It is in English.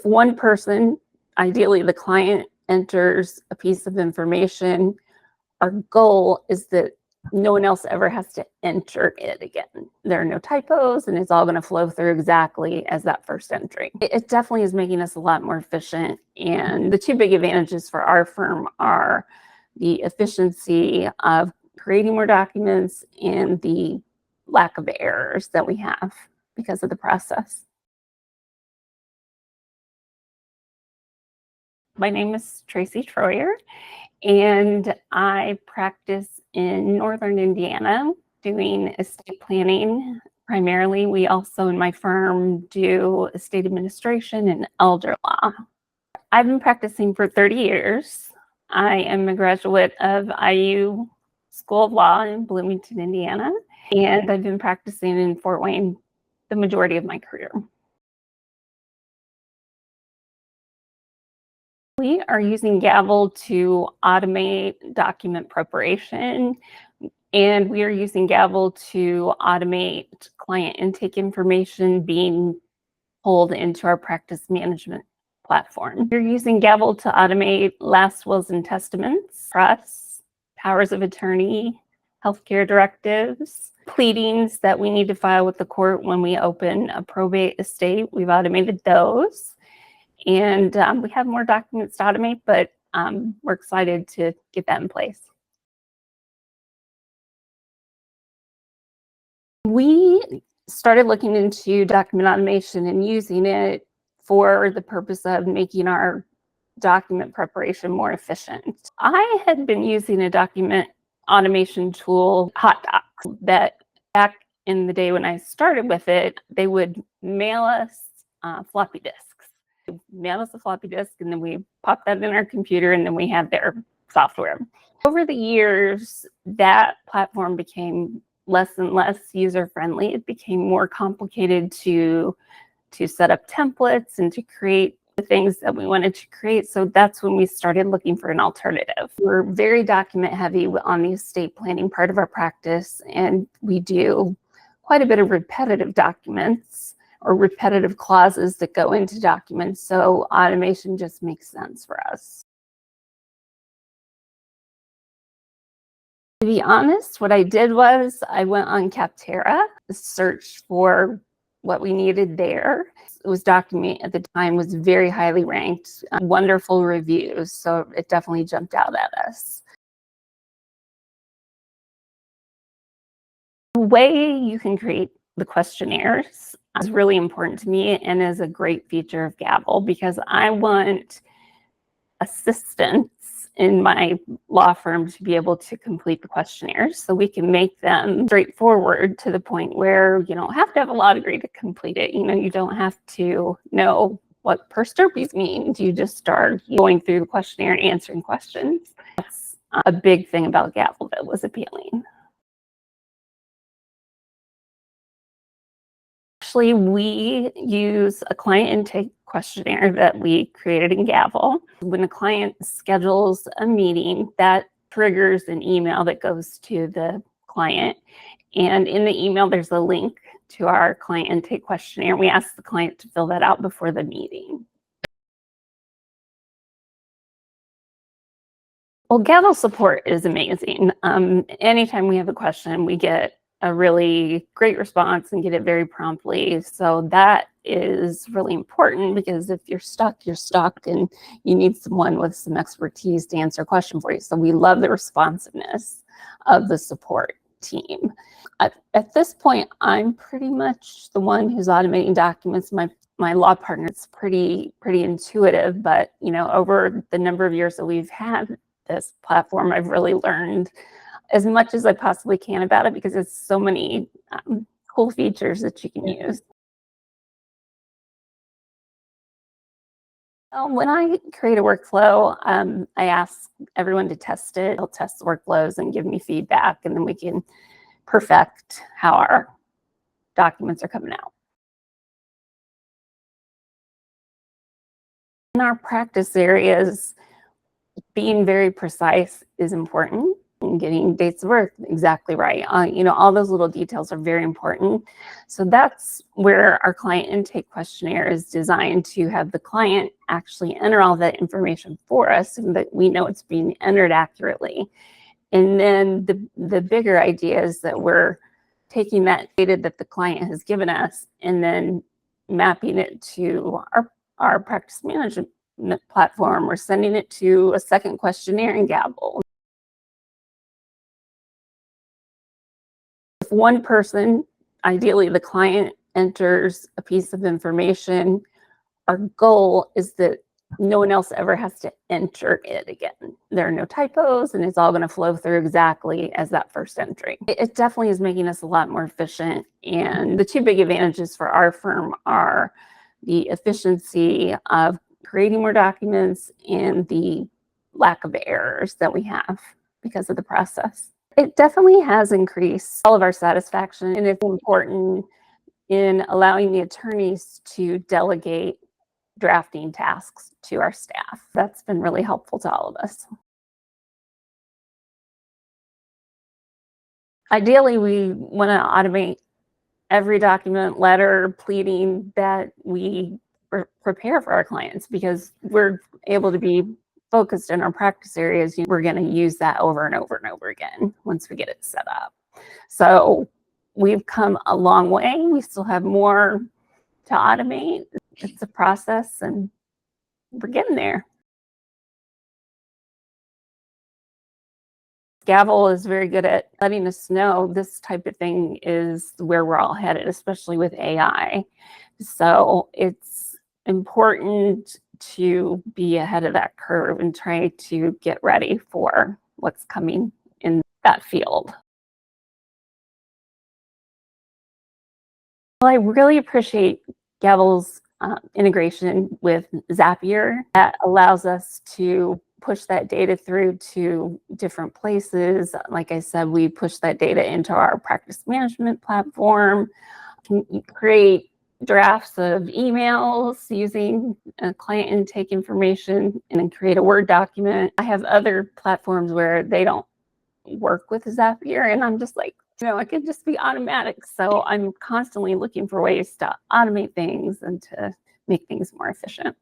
one person, ideally the client, enters a piece of information, our goal is that no one else ever has to enter it again. There are no typos, and it's all going to flow through exactly as that first entry. It definitely is making us a lot more efficient. And the two big advantages for our firm are the efficiency of creating more documents and the lack of errors that we have because of the process. My name is Tracy Troyer, and I practice in Northern Indiana doing estate planning. Primarily, we also in my firm do estate administration and elder law. I've been practicing for 30 years. I am a graduate of IU School of Law in Bloomington, Indiana, and I've been practicing in Fort Wayne the majority of my career. We are using Gavel to automate document preparation, and we are using Gavel to automate client intake information being pulled into our practice management platform. We're using Gavel to automate last wills and testaments, trusts, powers of attorney, healthcare directives, pleadings that we need to file with the court when we open a probate estate. We've automated those. And we have more documents to automate, but we're excited to get that in place. We started looking into document automation and using it for the purpose of making our document preparation more efficient. I had been using a document automation tool, HotDocs, that back in the day when I started with it, they would mail us floppy disks. Mail us a floppy disk, and then we pop that in our computer, and then we have their software. Over the years, that platform became less and less user-friendly. It became more complicated to set up templates and to create the things that we wanted to create. So that's when we started looking for an alternative. We're very document heavy on the estate planning part of our practice, and we do quite a bit of repetitive documents or repetitive clauses that go into documents. So automation just makes sense for us. To be honest, what I did was I went on Capterra, searched for what we needed there. It was document at the time was very highly ranked, wonderful reviews. So it definitely jumped out at us. The way you can create the questionnaires is really important to me and is a great feature of Gavel, because I want assistants in my law firm to be able to complete the questionnaires so we can make them straightforward to the point where you don't have to have a law degree to complete it. You don't have to know what per stirpes means. You just start going through the questionnaire and answering questions. That's a big thing about Gavel that was appealing. Actually, we use a client intake questionnaire that we created in Gavel. When a client schedules a meeting, that triggers an email that goes to the client. And in the email, there's a link to our client intake questionnaire. We ask the client to fill that out before the meeting. Well, Gavel support is amazing. Anytime we have a question, we get a really great response and get it very promptly. So that is really important, because if you're stuck, and you need someone with some expertise to answer a question for you. So we love the responsiveness of the support team. At this point, I'm pretty much the one who's automating documents. My law partner is pretty intuitive, but over the number of years that we've had this platform, I've really learned as much as I possibly can about it, because there's so many cool features that you can use. When I create a workflow, I ask everyone to test it. They'll test the workflows and give me feedback, and then we can perfect how our documents are coming out. In our practice areas, being very precise is important. and getting dates of birth exactly right. You know, all those little details are very important. So that's where our client intake questionnaire is designed to have the client actually enter all that information for us and that we know it's being entered accurately. And then the bigger idea is that we're taking that data that the client has given us and then mapping it to our practice management platform. We're sending it to a second questionnaire in Gavel. If one person, ideally the client, enters a piece of information, our goal is that no one else ever has to enter it again. There are no typos, and it's all going to flow through exactly as that first entry. It definitely is making us a lot more efficient. And the two big advantages for our firm are the efficiency of creating more documents and the lack of errors that we have because of the process. It definitely has increased all of our satisfaction, and it's important in allowing the attorneys to delegate drafting tasks to our staff. That's been really helpful to all of us. Ideally, we want to automate every document, letter, pleading that we prepare for our clients because we're able to be focused in our practice areas. We're going to use that over and over and over again once we get it set up. So we've come a long way. We still have more to automate. It's a process and we're getting there. Gavel is very good at letting us know this type of thing is where we're all headed, especially with AI. So it's important to be ahead of that curve and try to get ready for what's coming in that field. Well, I really appreciate Gavel's integration with Zapier that allows us to push that data through to different places. Like I said, we push that data into our practice management platform, create drafts of emails using client intake information, and then create a Word document. I have other platforms where they don't work with Zapier, and I'm just like, you know, it could just be automatic. So I'm constantly looking for ways to automate things and to make things more efficient.